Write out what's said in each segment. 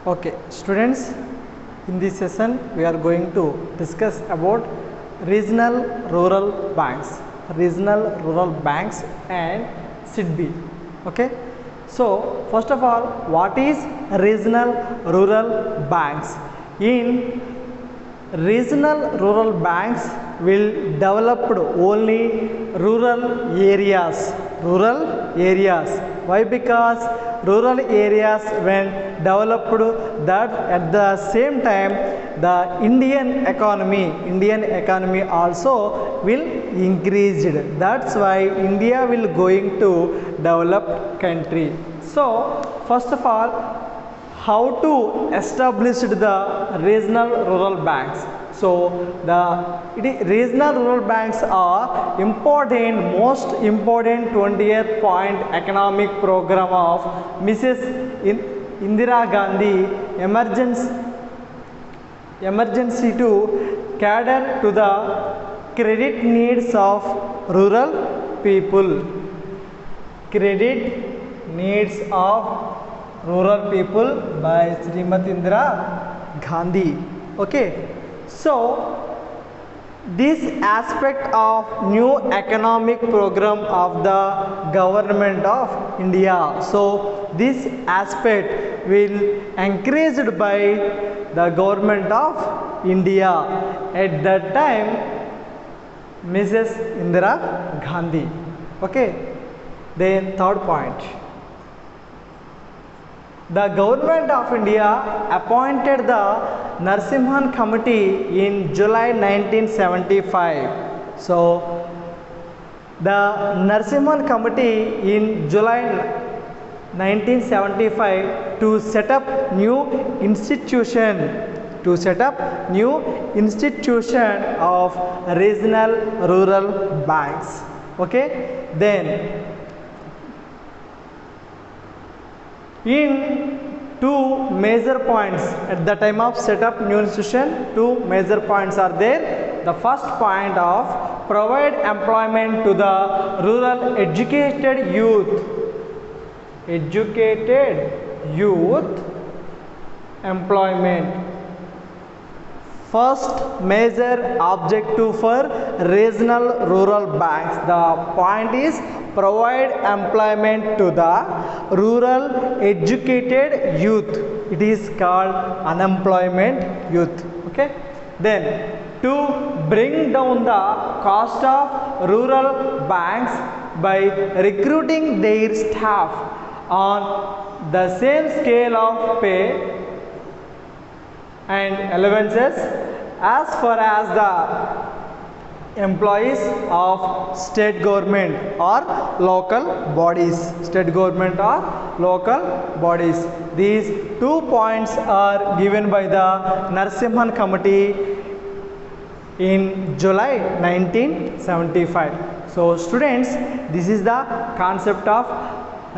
Okay, students, in this session we are going to discuss about regional rural banks, and SIDBI. Okay, so first of all, what is regional rural banks? In regional rural banks will developed only rural areas. Why? Because rural areas when developed, that at the same time the indian economy also will increase. That's why India will going to developed country. So first of all, how to establish the regional rural banks? So regional rural banks are most important 20th point economic program of Mrs. Indira Gandhi emergency to cater to the credit needs of rural people. Credit needs of rural people by Srimati Indira Gandhi. Okay, so this aspect of new economic program of the government of India. So this aspect will encouraged by the government of India at that time, Mrs. Indira Gandhi. Okay, then third point, the government of India appointed the Narasimhan Committee in July 1975. So the Narasimhan Committee in July 1975 to set up new institution of regional rural banks. Okay, then in two major points at the time of set up new institution, two major points are there. The first point of provide employment to the rural educated youth employment. First major objective for regional rural banks, the point is provide employment to the rural educated youth. It is called unemployment youth. Okay, then to bring down the cost of rural banks by recruiting their staff on the same scale of pay and allowances as far as the employees of state government or local bodies. These 2 points are given by the Narasimhan Committee in July 1975. So students, this is the concept of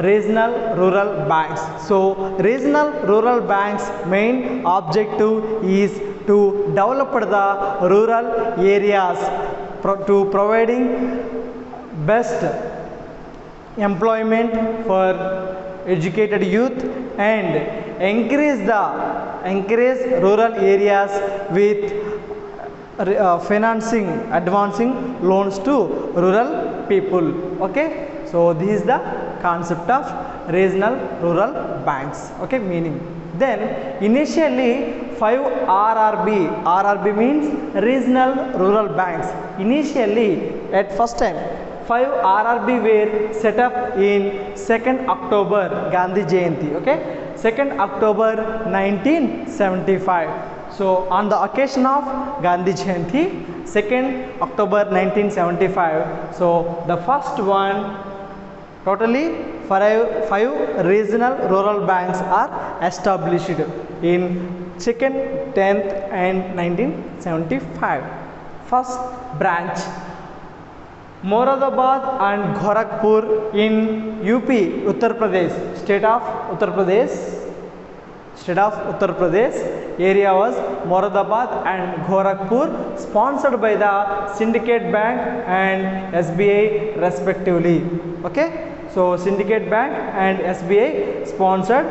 regional rural banks. So regional rural banks main objective is to develop the rural areas to providing best employment for educated youth and encourage rural areas with advancing loans to rural people. Okay, so this is the concept of regional rural banks. Okay, meaning then initially 5 RRB means regional rural banks. Initially at first time 5 RRB were set up in 2nd October Gandhi Jayanti. Okay, 2nd October 1975. So on the occasion of Gandhi Jayanti, 2nd October 1975, so the first one, totally 5 regional rural banks are established in 2nd, 10th and 1975. First branch Moradabad and Gorakhpur in UP, Uttar Pradesh, state of Uttar Pradesh. Area was Moradabad and Gorakhpur, sponsored by the Syndicate Bank and SBI respectively. Okay, so Syndicate Bank and SBI sponsored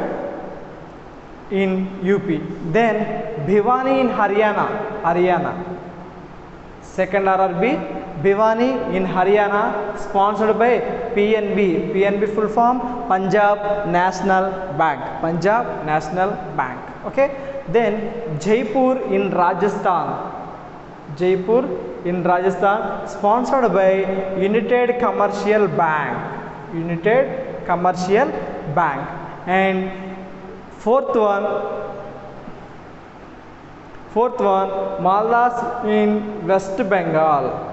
in UP. Then Bhiwani in Haryana. Second RRB, Bhiwani in Haryana, sponsored by PNB. PNB full form Punjab National Bank. Punjab National Bank. Okay. Then Jaipur in Rajasthan. Jaipur in Rajasthan, sponsored by United Commercial Bank. United Commercial Bank. And fourth one, Maldas in West Bengal.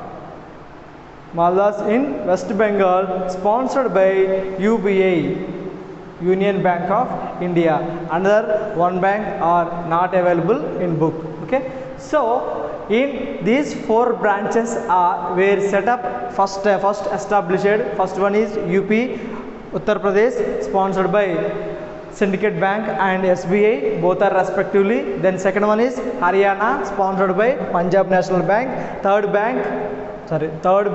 Maldas in West Bengal, sponsored by UBI, Union Bank of India. Another one bank are not available in book. Okay. So in these four branches were set up first established. First one is UP, Uttar Pradesh, sponsored by Syndicate Bank and SBI, both are respectively. Then second one is Haryana, sponsored by Punjab National Bank. Third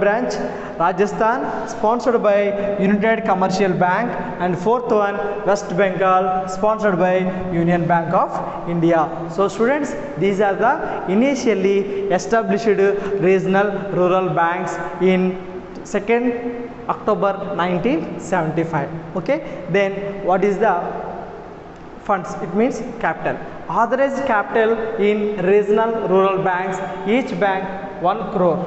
branch Rajasthan, sponsored by United Commercial Bank. And fourth one West Bengal, sponsored by Union Bank of India. So students, these are the initially established regional rural banks in 2nd October 1975. Okay. Then what is the funds? It means capital. Authorized capital in regional rural banks, each bank 1 crore.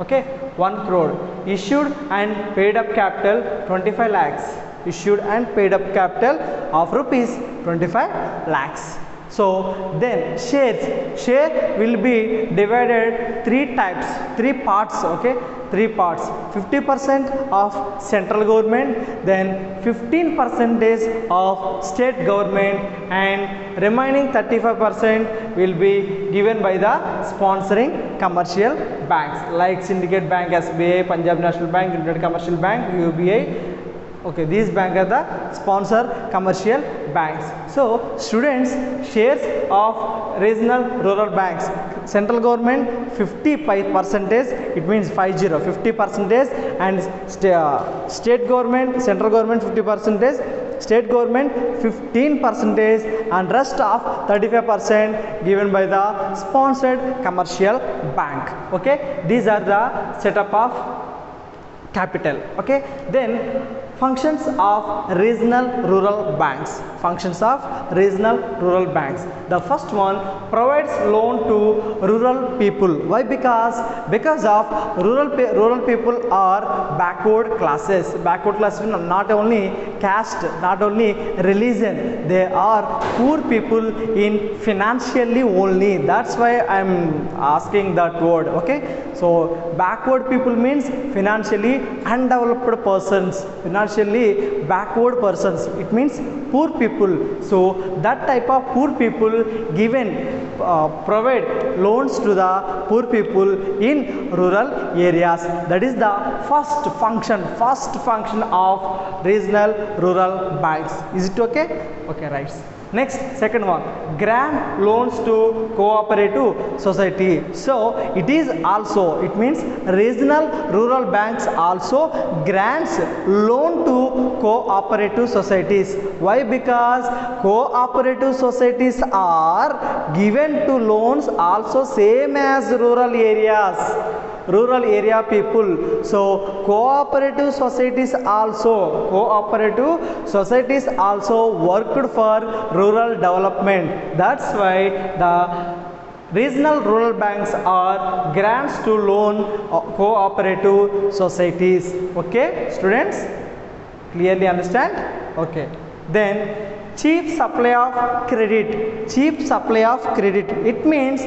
Okay, 1 crore. Issued and paid up capital 25 lakhs. Issued and paid up capital of rupees 25 lakhs. So then share will be divided 3 parts. Okay, 3 parts. 50% of central government, then 15% of state government, and remaining 35% will be given by the sponsoring commercial banks like Syndicate Bank, SBI, Punjab National Bank, United Commercial Bank, UBI. Okay, these banks are the sponsor commercial banks. So students, shares of regional rural banks, central government 50%, it means 50%, and state government, central government 50%, state government 15%, and rest of 35% given by the sponsored commercial bank. Okay, these are the setup of capital. Okay, then functions of regional rural banks. Functions of regional rural banks. The first one provides loan to rural people. Why? Because of rural people are backward classes. Backward classes, not only caste, not only religion, they are poor people in financially only. That's why I am asking that word. Okay, so backward people means financially undeveloped persons, financially backward persons. It means poor people. So that type of poor people provide loans to the poor people in rural areas. That is the first function of regional rural banks. Is it okay? Okay, right. Next, second one, grant loans to cooperative society. So it is also, it means regional rural banks also grants loan to cooperative societies. Why? Because cooperative societies are given to loans also same as rural area people. So cooperative societies also worked for rural development. That's why the regional rural banks are grants to loan cooperative societies. Okay, students, clearly understand? Okay, then cheap supply of credit. It means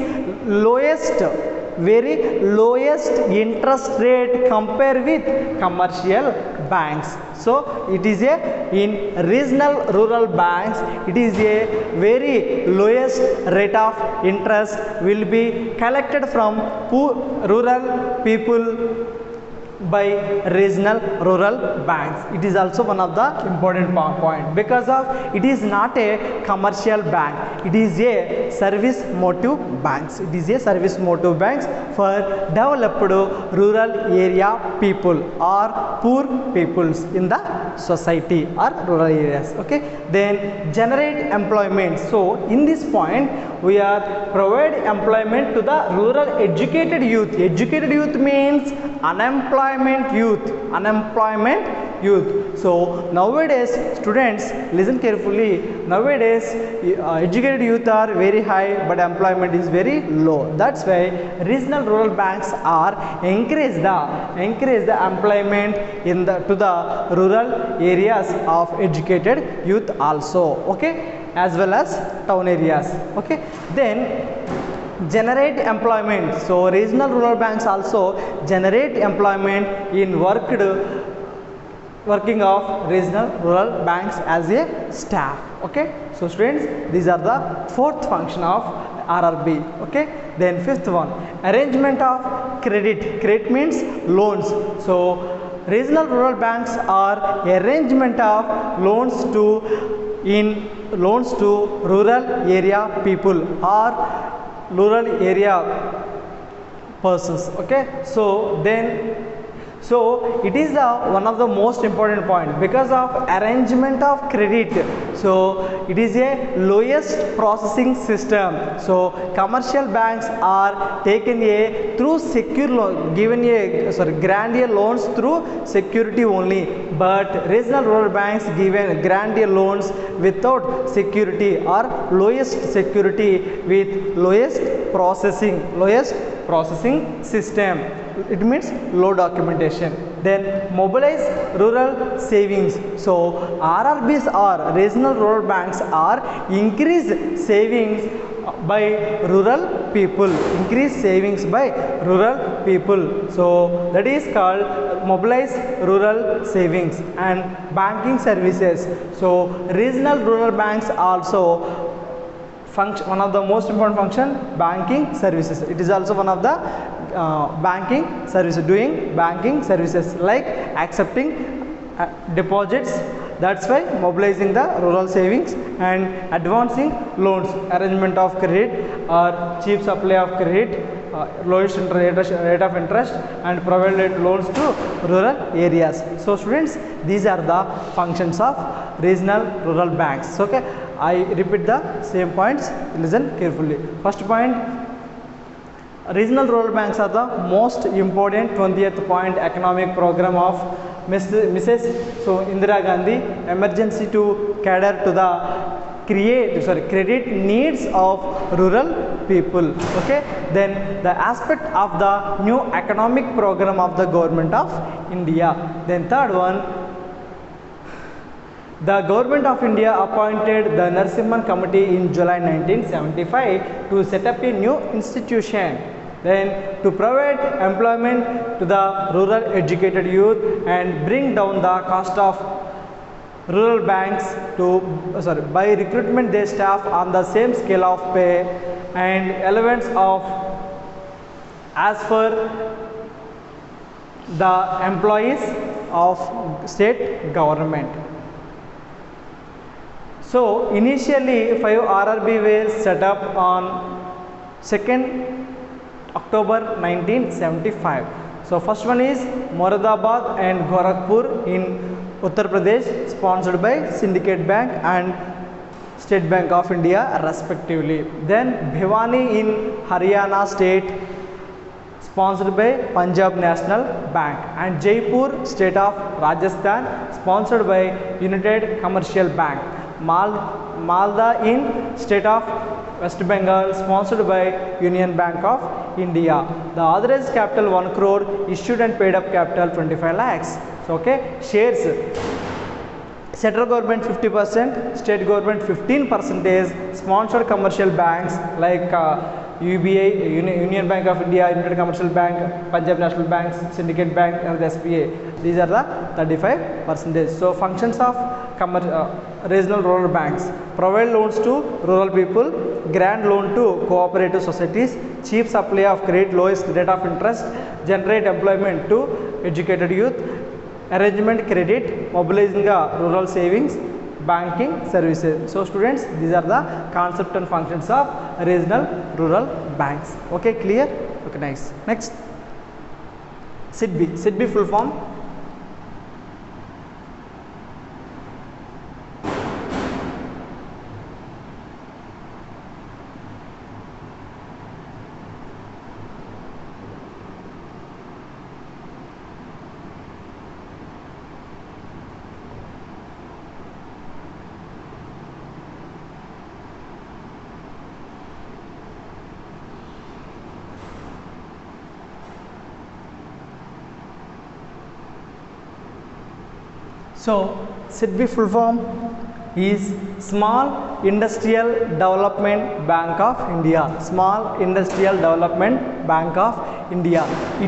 very lowest interest rate compared with commercial banks. So it is in regional rural banks, it is a very lowest rate of interest will be collected from poor rural people by regional rural banks. It is also one of the important point because of it is not a commercial bank, it is a service motive banks. It is a service motive banks for developed rural area people or poor peoples in the society or rural areas. Okay, then generate employment. So in this point we are provide employment to the rural educated youth. Educated youth means unemployment youth. So nowadays students listen carefully, nowadays educated youth are very high but employment is very low. That's why regional rural banks are encourage the employment in the to the rural areas of educated youth also. Okay, as well as town areas. Okay, then generate employment. So regional rural banks also generate employment in working of regional rural banks as a staff. Okay, so students, these are the fourth function of RRB. Okay, then fifth one, arrangement of credit. Credit means loans. So regional rural banks are arrangement of loans to rural area people or rural area persons. Okay, so it is the one of the most important point because of arrangement of credit. So it is a lowest processing system. So commercial banks are taken a through secure loan, given a grant a loans through security only, but regional rural banks given grant a loans without security or lowest security with lowest processing system. It means low documentation. Then mobilize rural savings. So RRBs or regional rural banks are increase savings by rural people. So that is called mobilize rural savings. And banking services. So regional rural banks also function, one of the most important function, banking services. It is also one of the banking services, doing banking services like accepting deposits. That's why mobilizing the rural savings and advancing loans, arrangement of credit or cheap supply of credit, lowest rate of interest and provide loans to rural areas. So students, these are the functions of regional rural banks. Okay, I repeat the same points, listen carefully. First point, regional rural banks are the most important 20th point economic program of Mrs. Indira Gandhi, emergency to cater to the credit needs of rural people. Okay, then the aspect of the new economic program of the government of India. Then third one, the government of India appointed the Narasimhan Committee in July 1975 to set up a new institution. Then to provide employment to the rural educated youth and bring down the cost of rural banks by recruitment their staff on the same scale of pay and elements of as per the employees of state government. So initially 5 RRB were set up on 2nd October 1975. So first one is Moradabad and Gorakhpur in Uttar Pradesh, sponsored by Syndicate Bank and State Bank of India respectively. Then Bhiwani in Haryana state, sponsored by Punjab National Bank, and Jaipur state of Rajasthan, sponsored by United Commercial Bank. Malda in state of West Bengal, sponsored by Union Bank of India. The authorized capital 1 crore, issued and paid up capital 25 lakhs. So okay, shares central government 50%, state government 15%, sponsored commercial banks like UBI, Union Bank of India, United Commercial Bank, Punjab National Bank, Syndicate Bank and the SBA. These are the 35%. So functions of regional rural banks: provide loans to rural people, grant loan to cooperative societies, cheap supply of credit, lowest rate of interest, generate employment to educated youth, arrangement credit, mobilizing the rural savings, banking services. So students, these are the concept and functions of regional rural banks. Okay, clear? Okay, nice. Next, SIDBI. SIDBI full form. So, SIDBI full form is Small Industrial Development Bank of India. Small Industrial Development Bank of India. The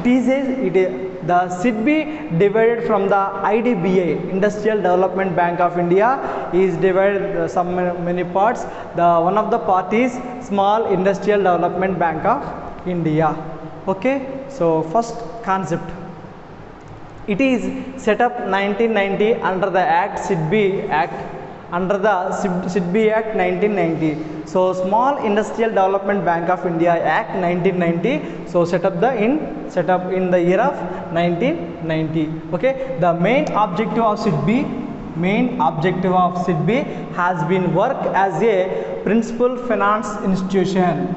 SIDBI divided from the IDBI, Industrial Development Bank of India, is divided some many parts. One of the part is Small Industrial Development Bank of India. Okay, so first concept. It is set up 1990 under the Act SIDBI Act, under the SIDBI Act 1990. So Small Industrial Development Bank of India Act 1990. So set up in the year of 1990. Okay, the main objective of SIDBI has been work as a principal finance institution.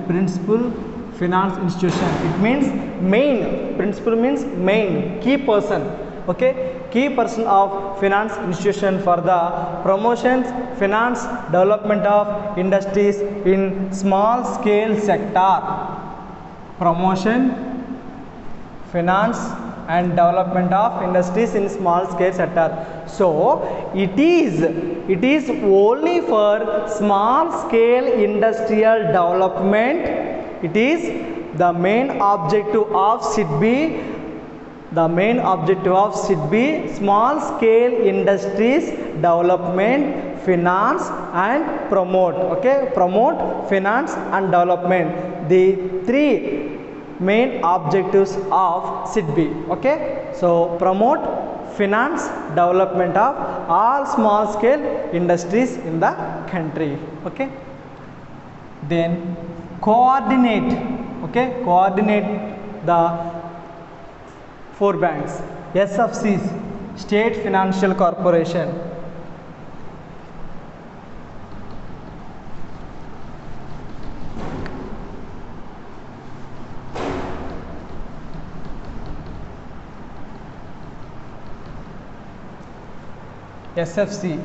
It means main. Principal means main, key person. Okay, key person of finance institution for the promotions, finance, development of industries in small scale sector. Promotion, finance and development of industries in small scale sector. So it is only for small scale industrial development. It is the main objective of SIDBI. The main objective of SIDBI, small scale industries development, finance and promote. Okay, promote, finance and development. The three main objectives of SIDBI. Okay, so promote, finance, development of all small scale industries in the country. Okay, then coordinate. Okay, coordinate the four banks. SFCs, State Financial Corporation. SFC.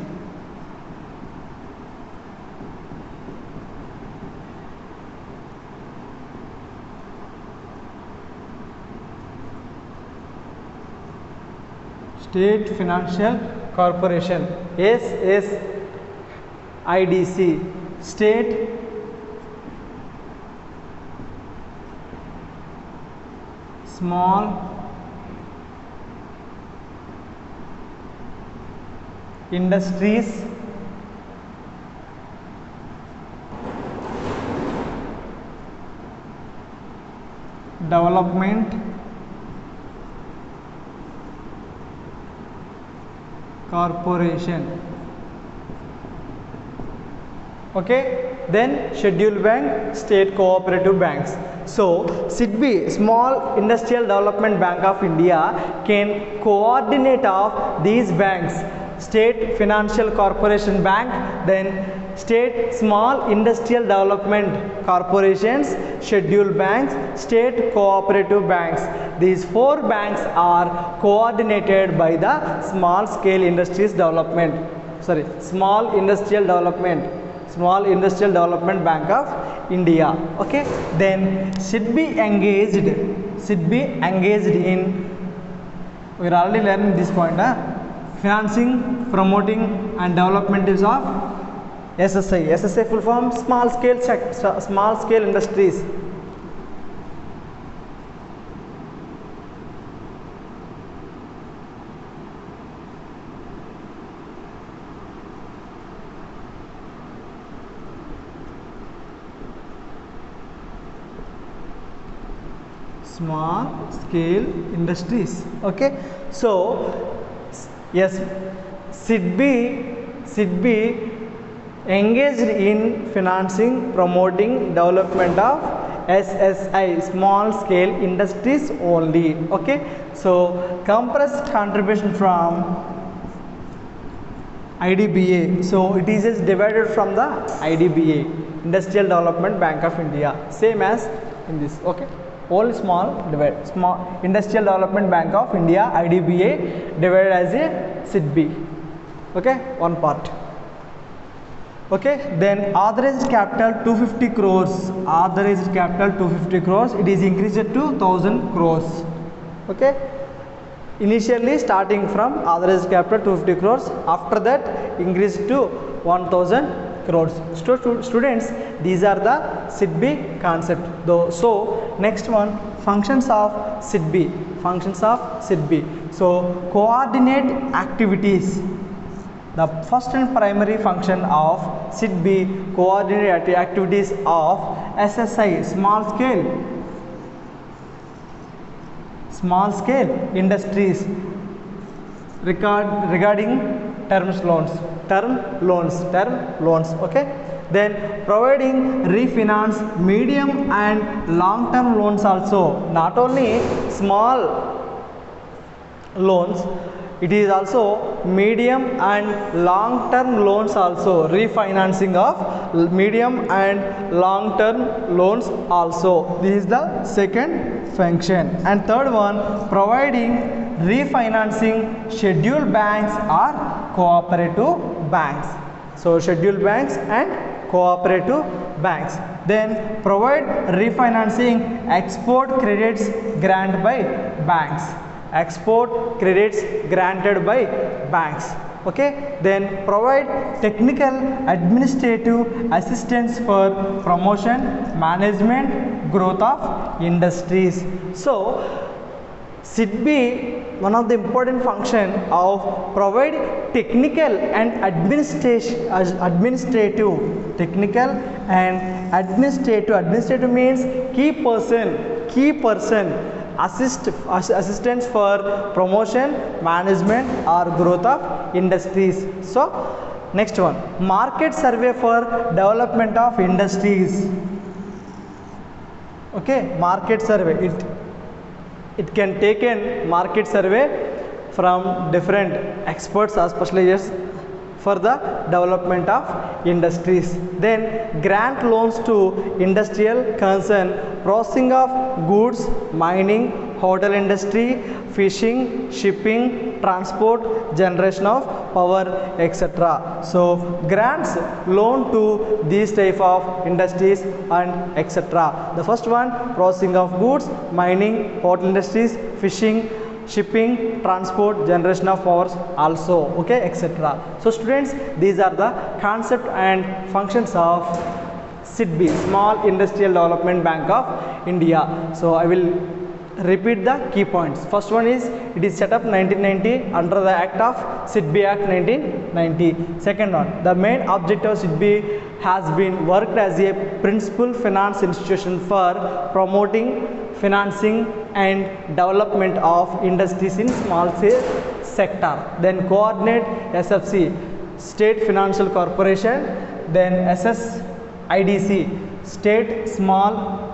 State Financial Corporation, SSIDC, State Small Industries Development Corporation. Okay, then scheduled bank, state cooperative banks. So SIDBI, Small Industrial Development Bank of India, can coordinate of these banks: State Financial Corporation Bank, then State Small Industrial Development Corporations, scheduled banks, state cooperative banks. These four banks are coordinated by the Small Scale Industries Development, Small Industrial Development Bank of India. Okay, then SIDBI engaged in, we are already learning this point, financing, promoting and development is of SSI full form small scale industries. small scale industries. Okay, so yes, SIDBI engaged in financing, promoting development of SSI, small scale industries only. Okay, so compressed contribution from IDBA, so it is just divided from the IDBA, Industrial Development Bank of India, same as in this. Okay, all small Industrial Development Bank of India, IDBA, divided as a SIDBI. Okay, one part. Okay, then authorized capital 250 crores, authorized capital 250 crores, it is increased to 1000 crores. Okay, initially starting from authorized capital 250 crores, after that increased to 1000 crores. Students, these are the SIDBI concept though. So next one, functions of SIDBI, functions of SIDBI. So coordinate activities. The first and primary function of SIDBI, coordinate activities of SSI, small scale industries, regarding term loans. Okay, then providing refinance, medium and long term loans also, not only small loans, it is also medium and long term loans also, refinancing of medium and long term loans also. This is the second function. And third one, providing refinancing scheduled banks or cooperative banks. So scheduled banks and cooperative banks. Then provide refinancing export credits granted by banks, export credits granted by banks. Okay, then provide technical administrative assistance for promotion, management, growth of industries. So SIDBI, one of the important function of provide technical and administrative, technical and administrative means key person assistance for promotion, management or growth of industries. So next one, market survey for development of industries. Okay, market survey, it can take in market survey from different experts or specialists for the development of industries. Then grant loans to industrial concern, processing of goods, mining, hotel industry, fishing, shipping, transport, generation of power, etc. So grants loan to these type of industries and etc. The first one, processing of goods, mining, hotel industries, fishing, shipping, transport, generation of powers also. Okay, etc. So students, these are the concept and functions of SIDBI, Small Industrial Development Bank of India. So I will repeat the key points. First one is, it is set up 1990 under the Act of SIDBI Act 1990. Second one, the main objective of SIDBI has been worked as a principal finance institution for promoting, financing and development of industries in small scale sector. Then coordinate SFC, State Financial Corporation, then SSIDC, State Small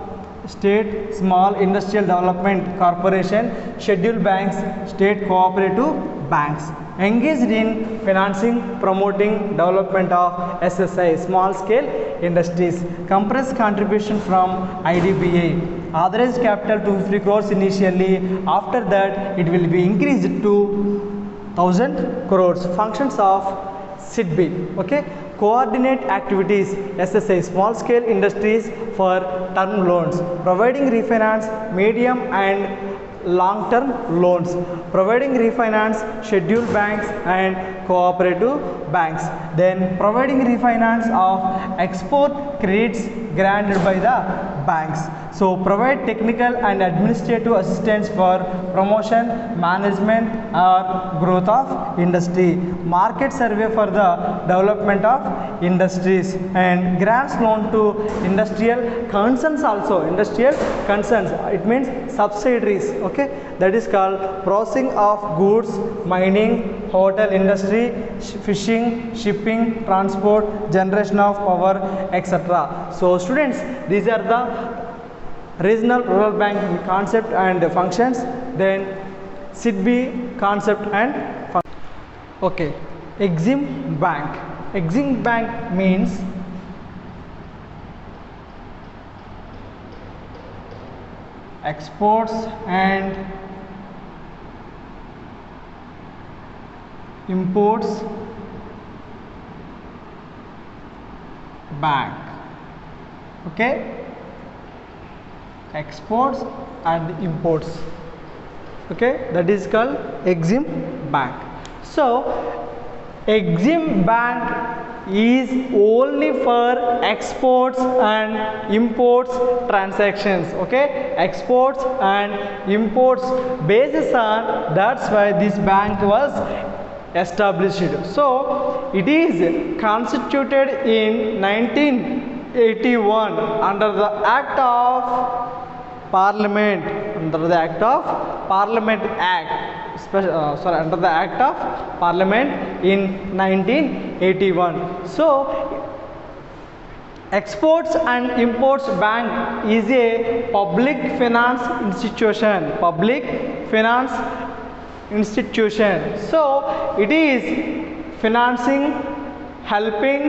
Industrial Development Corporation, scheduled banks, state cooperative banks. Engaged in financing, promoting development of SSI, small scale industries. Compressed contribution from IDBA. Authorized capital 250 crores initially, after that it will be increased to 1000 crores. Functions of SIDBI. Okay, coordinate activities SSI, small scale industries for term loans, providing refinance medium and long term loans, providing refinance scheduled banks and cooperative banks. Then providing refinance of export credits granted by the banks. So provide technical and administrative assistance for promotion, management or growth of industry. Market survey for the development of industries, and grants loan to industrial concerns also. Industrial concerns, it means subsidiaries, okay, that is called processing of goods, mining, hotel industry, fishing, shipping, transport, generation of power, etc. So students, these are the regional rural bank concept and functions. Then SIDBI concept and function. Okay, Exim Bank. Exim Bank means exports and imports bank. Okay, exports and imports, okay, that is called Exim Bank. So Exim Bank is only for exports and imports transactions, okay, exports and imports basis on, that's why this bank was established. So it is constituted in 1981 under the Act of Parliament, under the Act of Parliament Act, under the Act of Parliament in 1981. So Exports and Imports Bank is a public finance institution, public finance institution. So it is financing, helping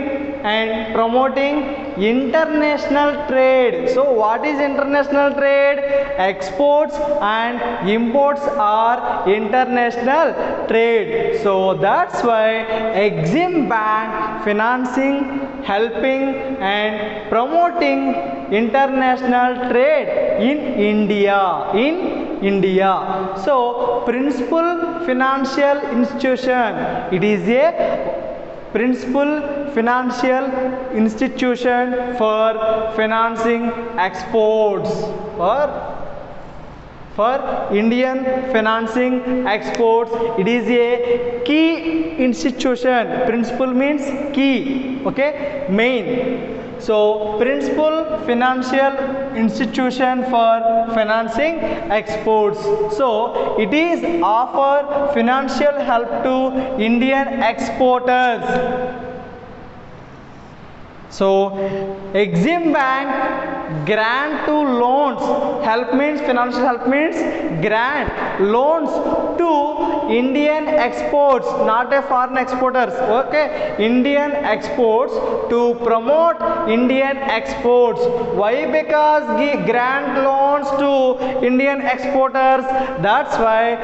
and promoting international trade. So what is international trade? Exports and imports are international trade. So that's why Exim Bank financing, helping and promoting international trade in India. So principal financial institution, it is a principal financial institution for financing exports, for Indian financing exports. It is a key institution. Principal means key, okay, main. So principal financial institution for financing exports. So it is offer financial help to Indian exporters. So Exim Bank grant to loans, help means financial help means grant loans to Indian exports, not a foreign exporters, okay, Indian exports to promote Indian exports. Why? Because grant loans to Indian exporters, that's why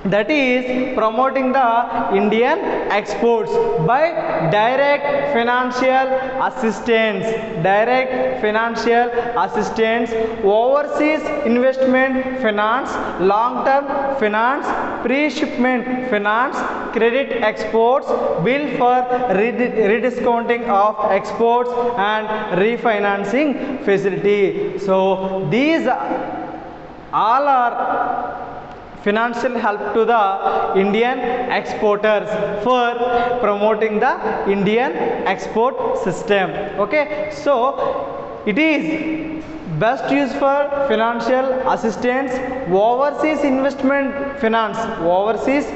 that is promoting the Indian exports by direct financial assistance, overseas investment finance, long-term finance, pre-shipment finance, credit exports, bill for rediscounting of exports and refinancing facility. So these all are financial help to the Indian exporters for promoting the Indian export system. Okay, so it is best used for financial assistance, overseas investment finance. Overseas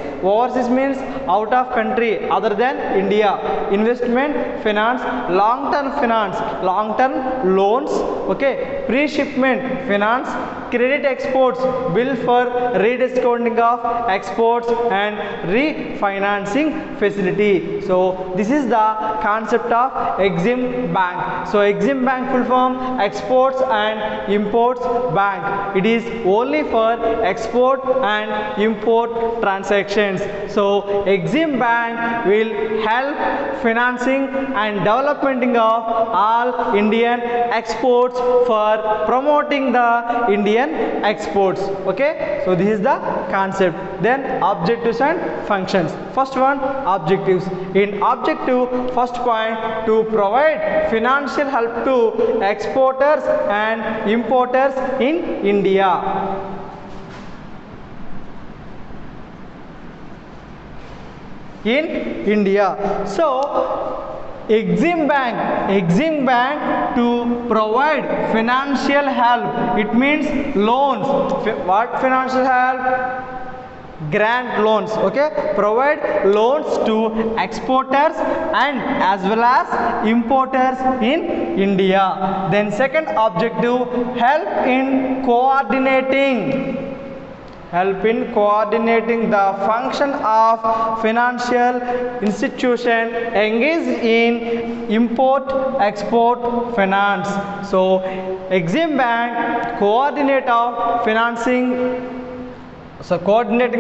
means out of country other than India. Investment finance, long-term finance, long-term loans, okay, pre-shipment finance, credit exports, bill for rediscounting of exports and refinancing facility. So this is the concept of Exim Bank. So Exim Bank full form Exports and Imports Bank. It is only for export and import transactions. So Exim Bank will help financing and developing of all Indian exports for promoting the Indian Indian exports. Okay, so this is the concept. Then objectives and functions. First one, objectives. In objective, first point, to provide financial help to exporters and importers in India. In India. So Exim Bank to provide financial help. It means loans. What financial help? Grant loans. Okay, provide loans to exporters and as well as importers in India. Then second objective, help in coordinating the function of financial institution engaged in import-export finance. So, Exim Bank coordinating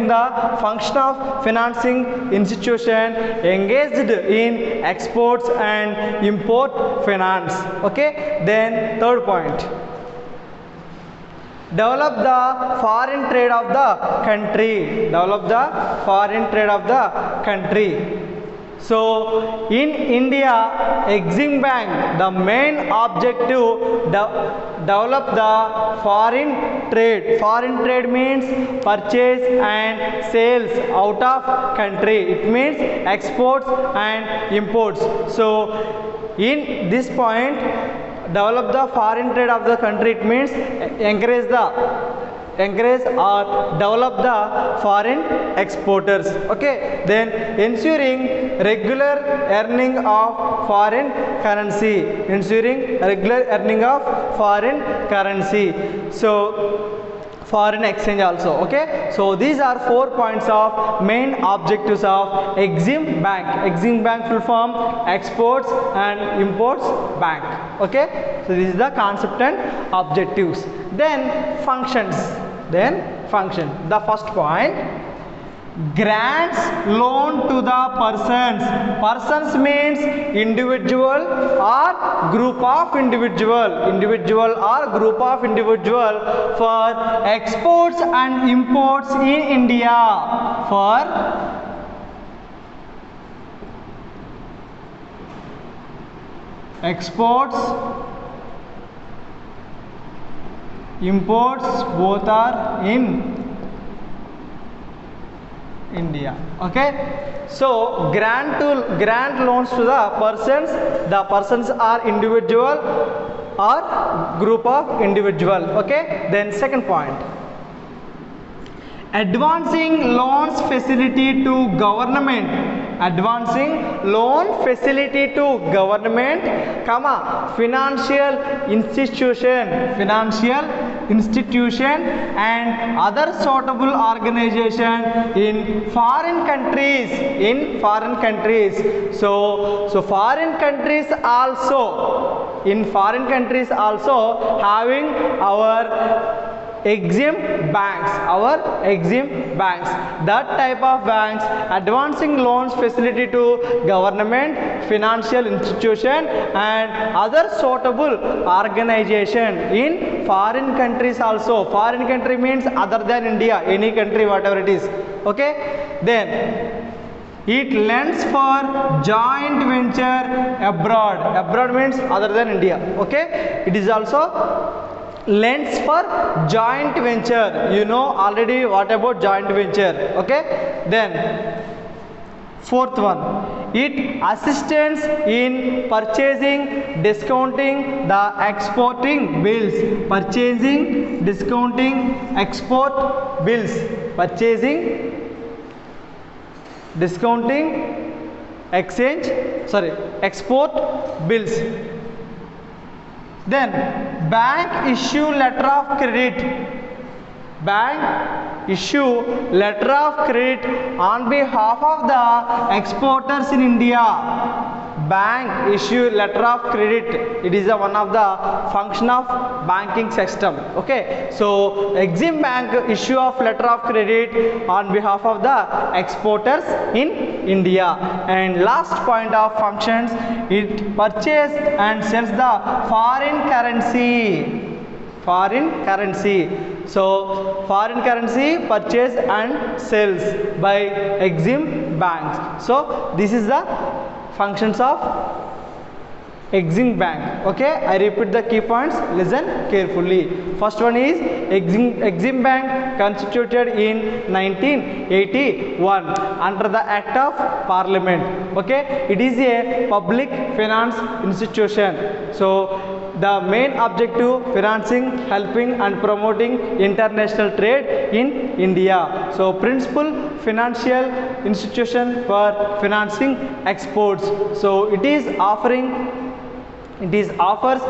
the function of financing institution engaged in exports and import finance. Okay, then third point, develop the foreign trade of the country. So in India, Exim Bank, the main objective, develop the foreign trade. Foreign trade means purchase and sales out of country. It means exports and imports. So in this point, develop the foreign trade of the country. It means encourage or develop the foreign exporters. Okay, then ensuring regular earning of foreign currency. So foreign exchange also. Okay, so these are 4 points of main objectives of Exim Bank. Exim Bank full form Exports and Imports Bank. Okay, so this is the concept and objectives. Then functions. The first point, grants loan to the persons means individual or group of individual or group of individual for exports and imports in India. For exports, imports, both are in India. Okay, so grant loans to the persons are individual or group of individual. Okay, then second point, advancing loans facility to government, financial institution and other suitable organization in foreign countries. So foreign countries also having our Exim banks, that type of banks, advancing loans facility to government, financial institution and other suitable organization in foreign countries also. Foreign country means other than India, any country, whatever it is. Okay, then it lends for joint venture abroad means other than India. Okay, it is also lends for joint venture. You know already what about joint venture. Okay, then fourth one, it assistance in purchasing, discounting the exporting bills. Export bills. Then bank issue letter of credit on behalf of the exporters in India. Bank issue letter of credit, it is one of the function of banking system. Okay, so Exim Bank issue of letter of credit on behalf of the exporters in India. And last point of functions, it purchase and sells the foreign currency. foreign currency. So foreign currency purchase and sales by Exim Bank. So this is the functions of Exim Bank. Okay, I repeat the key points, listen carefully. First one is Exim Bank constituted in 1981 under the Act of Parliament. Okay, it is a public finance institution. So the main objective financing, helping and promoting international trade in India. So principal financial institution for financing exports. So it offers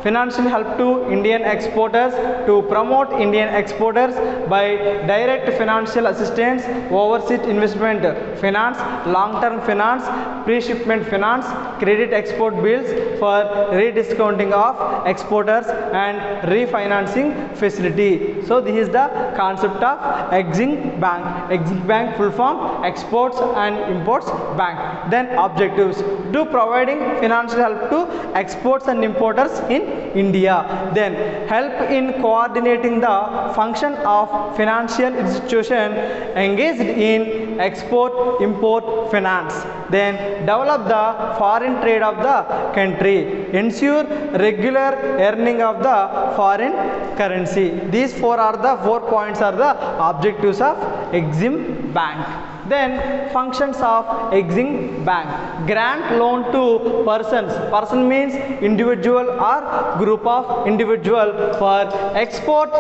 financial help to Indian exporters to promote Indian exporters by direct financial assistance, overseas investment finance, long-term finance, pre-shipment finance, credit export bills for rediscounting of exporters and refinancing facility. So this is the concept of Exim Bank. Exim Bank full form Exports and Imports Bank. Then objectives: to providing financial help to exports and importers in India. Then help in coordinating the function of financial institution engaged in export import finance. Then develop the foreign trade of the country, ensure regular earning of the foreign currency. These four points are the objectives of Exim Bank. Then functions of Exim Bank: grant loan to persons. Person means individual or group of individual for exports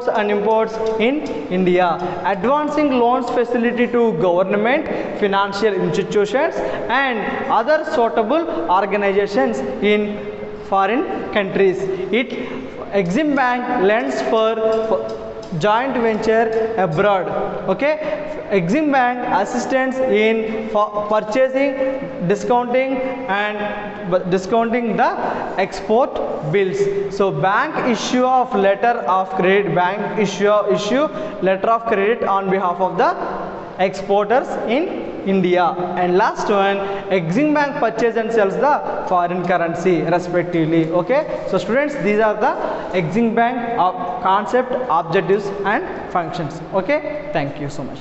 and imports in India. Advancing loans facility to government, financial institutions and other suitable organizations in foreign countries. Exim Bank lends for joint venture abroad. Okay, Exim Bank assistance in purchasing, discounting the export bills. So bank issue of letter of credit, bank issue letter of credit on behalf of the exporters in India. And last one, Exim Bank purchase and sells the foreign currency respectively. Okay, so students, these are the Exim Bank concept, objectives and functions. Okay, thank you so much.